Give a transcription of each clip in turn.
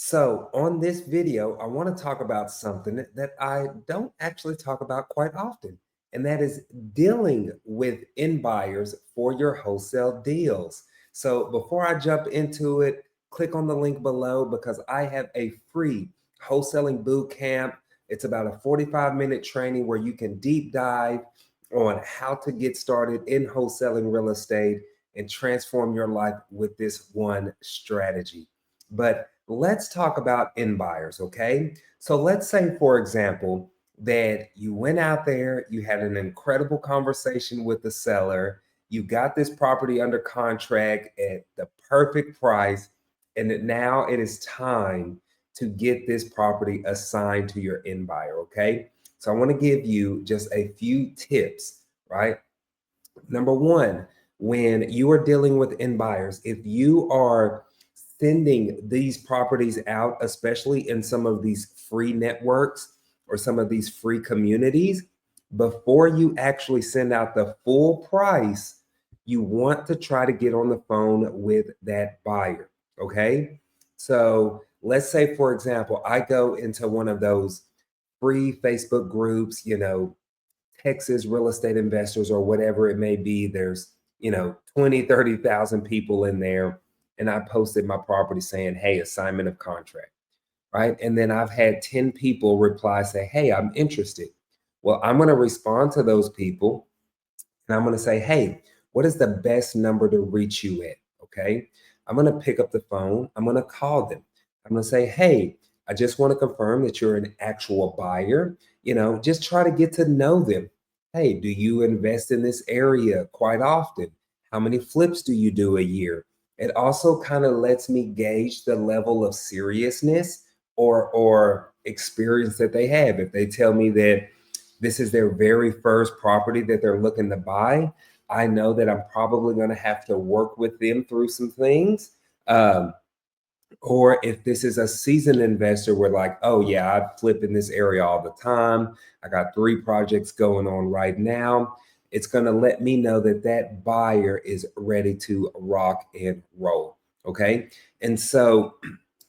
So, on this video, I want to talk about something that I don't actually talk about quite often, and that is dealing with in buyers for your wholesale deals. So, before I jump into it, click on the link below because I have a free wholesaling boot camp. It's about a 45-minute training where you can deep dive on how to get started in wholesaling real estate and transform your life with this one strategy. But let's talk about in buyers, okay? So let's say, for example, that you went out there, you had an incredible conversation with the seller, you got this property under contract at the perfect price, and that now it is time to get this property assigned to your in buyer, okay? So I want to give you just a few tips, right? Number one, when you are dealing with in buyers, if you are sending these properties out, especially in some of these free networks or some of these free communities, before you actually send out the full price, you want to try to get on the phone with that buyer. Okay. So let's say, for example, I go into one of those free Facebook groups, Texas real estate investors or whatever it may be. There's, 20, 30,000 people in there. And I posted my property saying, hey, assignment of contract. Right. And then I've had 10 people reply, say, hey, I'm interested. Well, I'm going to respond to those people and I'm going to say, hey, what is the best number to reach you at? Okay. I'm going to pick up the phone. I'm going to call them. I'm going to say, hey, I just want to confirm that you're an actual buyer. Just try to get to know them. Hey, do you invest in this area quite often? How many flips do you do a year? It also kind of lets me gauge the level of seriousness or experience that they have. If they tell me that this is their very first property that they're looking to buy, I know that I'm probably going to have to work with them through some things. Um, or if this is a seasoned investor, we're like, oh, yeah, I flip in this area all the time. I got 3 projects going on right now. It's going to let me know that that buyer is ready to rock and roll. Okay. And so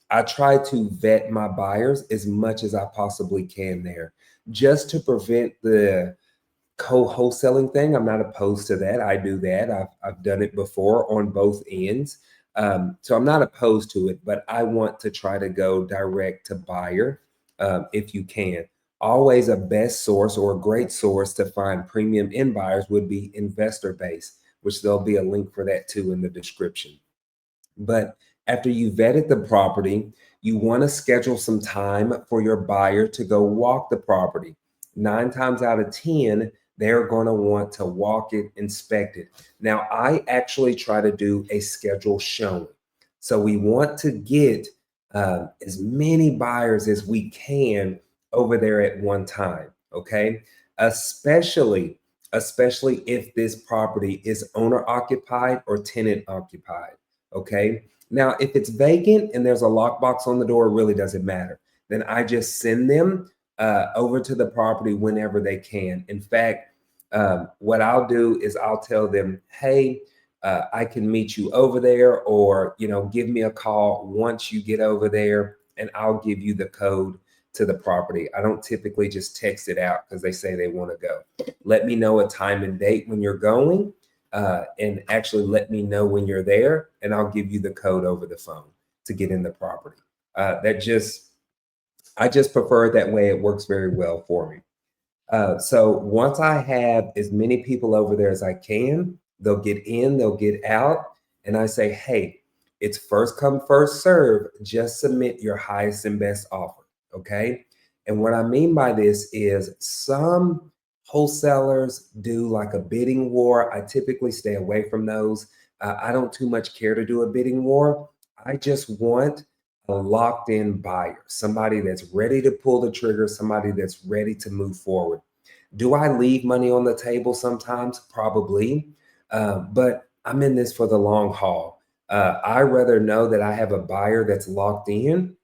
I try to vet my buyers as much as I possibly can there, just to prevent the co-wholesaling thing. I'm not opposed to that. I do that. I've done it before on both ends. So I'm not opposed to it, but I want to try to go direct to buyer if you can. Always a best source or a great source to find premium in buyers would be investor base, which there'll be a link for that too in the description. But after you vetted the property, you want to schedule some time for your buyer to go walk the property. 9 times out of 10, they're going to want to walk it, inspect it. Now, I actually try to do a schedule showing. So we want to get as many buyers as we can over there at one time. Okay. Especially, especially if this property is owner occupied or tenant occupied. Okay. Now, if it's vacant and there's a lockbox on the door, it really doesn't matter. Then I just send them over to the property whenever they can. In fact, what I'll do is I'll tell them, hey, I can meet you over there, or, give me a call once you get over there and I'll give you the code to the property. I don't typically just text it out because they say they want to go. Let me know a time and date when you're going, and actually let me know when you're there, and I'll give you the code over the phone to get in the property. I just prefer it that way. It works very well for me. So once I have as many people over there as I can, they'll get in, they'll get out, and I say, hey, it's first come, first serve. Just submit your highest and best offer. Okay. And what I mean by this is some wholesalers do like a bidding war. I typically stay away from those. I don't too much care to do a bidding war. I just want a locked in buyer, somebody that's ready to pull the trigger, somebody that's ready to move forward. Do I leave money on the table sometimes? Probably. But I'm in this for the long haul. I rather know that I have a buyer that's locked in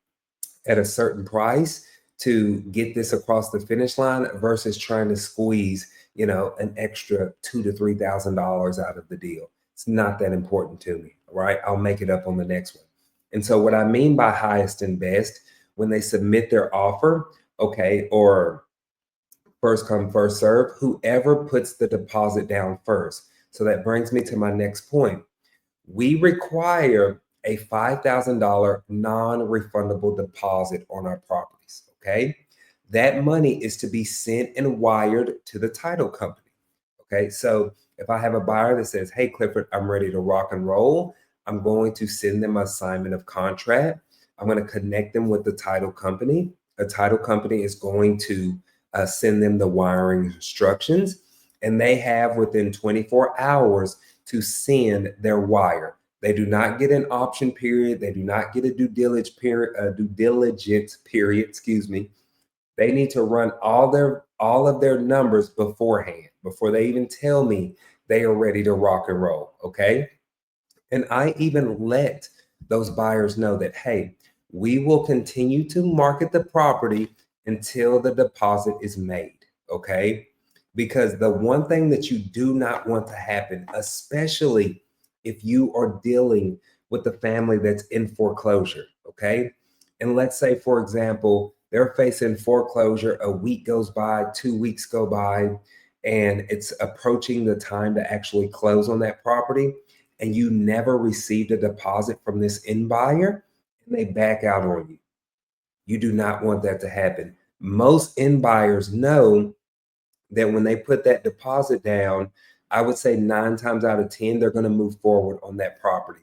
at a certain price to get this across the finish line versus trying to squeeze, an extra $2,000 to $3,000 out of the deal. It's not that important to me, right? I'll make it up on the next one. And so, what I mean by highest and best, when they submit their offer, okay, or first come, first serve, whoever puts the deposit down first. So that brings me to my next point. We require a $5,000 non refundable deposit on our properties. Okay. That money is to be sent and wired to the title company. Okay. So if I have a buyer that says, "Hey, Clifford, I'm ready to rock and roll," I'm going to send them assignment of contract. I'm going to connect them with the title company. A title company is going to send them the wiring instructions, and they have within 24 hours to send their wire. They do not get an option period. They do not get a due diligence period. Excuse me. They need to run all of their numbers beforehand before they even tell me they are ready to rock and roll. Okay. And I even let those buyers know that, hey, we will continue to market the property until the deposit is made. Okay. Because the one thing that you do not want to happen, especially if you are dealing with the family that's in foreclosure, okay? And let's say, for example, they're facing foreclosure, a week goes by, 2 weeks go by, and it's approaching the time to actually close on that property and you never received a deposit from this end buyer and they back out on you. You do not want that to happen. Most end buyers know that when they put that deposit down, I would say 9 times out of 10, they're going to move forward on that property.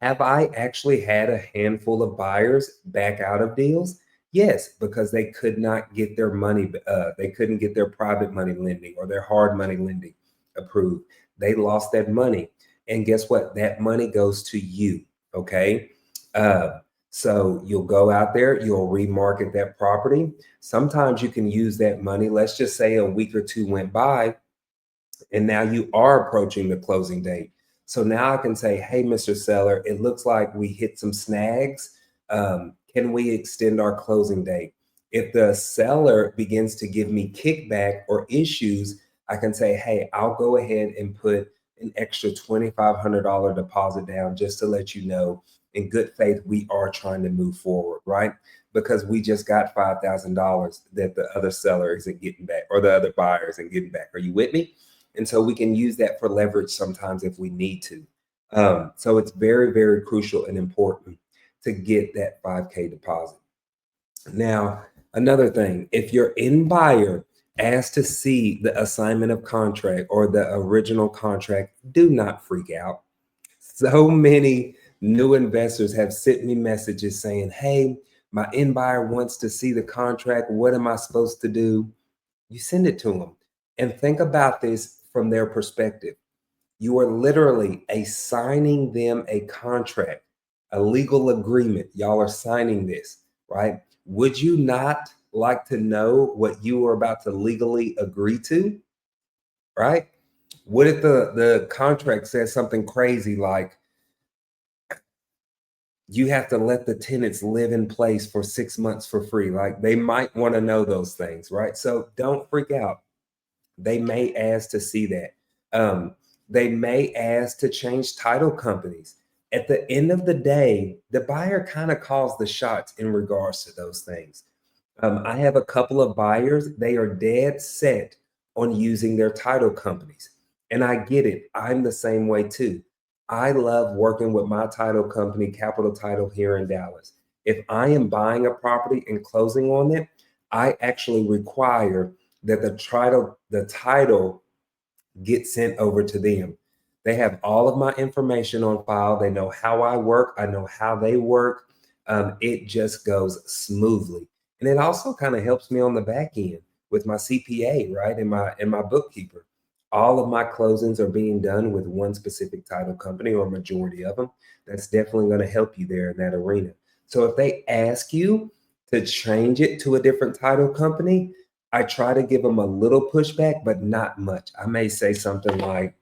Have I actually had a handful of buyers back out of deals? Yes, because they could not get their money, they couldn't get their private money lending or their hard money lending approved. They lost that money. And guess what? That money goes to you. Okay. Uh, so you'll go out there, you'll remarket that property. Sometimes you can use that money. Let's just say a week or two went by and now you are approaching the closing date. So now I can say, "Hey, Mr. Seller, it looks like we hit some snags. Can we extend our closing date?" If the seller begins to give me kickback or issues, I can say, "Hey, I'll go ahead and put an extra $2,500 deposit down just to let you know in good faith we are trying to move forward, right? Because we just got $5,000 that the other seller isn't getting back or the other buyer isn't getting back. Are you with me?" And so we can use that for leverage sometimes if we need to. So it's very, very crucial and important to get that 5K deposit. Now, another thing, if your end buyer asks to see the assignment of contract or the original contract, do not freak out. So many new investors have sent me messages saying, "Hey, my end buyer wants to see the contract. What am I supposed to do?" You send it to them and think about this from their perspective. You are literally assigning them a contract, a legal agreement. Y'all are signing this, right? Would you not like to know what you are about to legally agree to, right? What if the contract says something crazy like you have to let the tenants live in place for 6 months for free? Like they might want to know those things, right? So don't freak out. They may ask to see that. They may ask to change title companies. At the end of the day, the buyer kind of calls the shots in regards to those things. I have a couple of buyers, they are dead set on using their title companies. And I get it. I'm the same way too. I love working with my title company, Capital Title, here in Dallas. If I am buying a property and closing on it, I actually require that the title get sent over to them. They have all of my information on file. They know how I work. I know how they work. It just goes smoothly, and it also kind of helps me on the back end with my CPA, right, and my bookkeeper. All of my closings are being done with one specific title company, or majority of them. That's definitely going to help you there in that arena. So if they ask you to change it to a different title company, I try to give them a little pushback, but not much. I may say something like,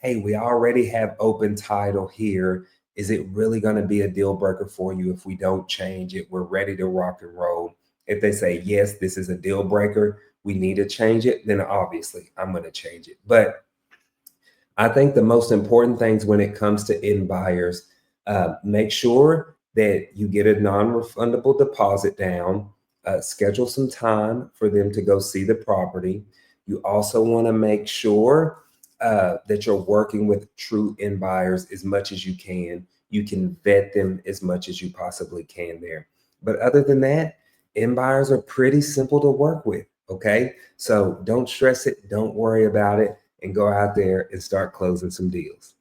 "Hey, we already have open title here. Is it really going to be a deal breaker for you if we don't change it? We're ready to rock and roll." If they say, "Yes, this is a deal breaker, we need to change it," then obviously I'm going to change it. But I think the most important things when it comes to end buyers, make sure that you get a non-refundable deposit down, schedule some time for them to go see the property. You also want to make sure that you're working with true end buyers as much as you can. You can vet them as much as you possibly can there. But other than that, end buyers are pretty simple to work with. Okay. So don't stress it, don't worry about it, and go out there and start closing some deals.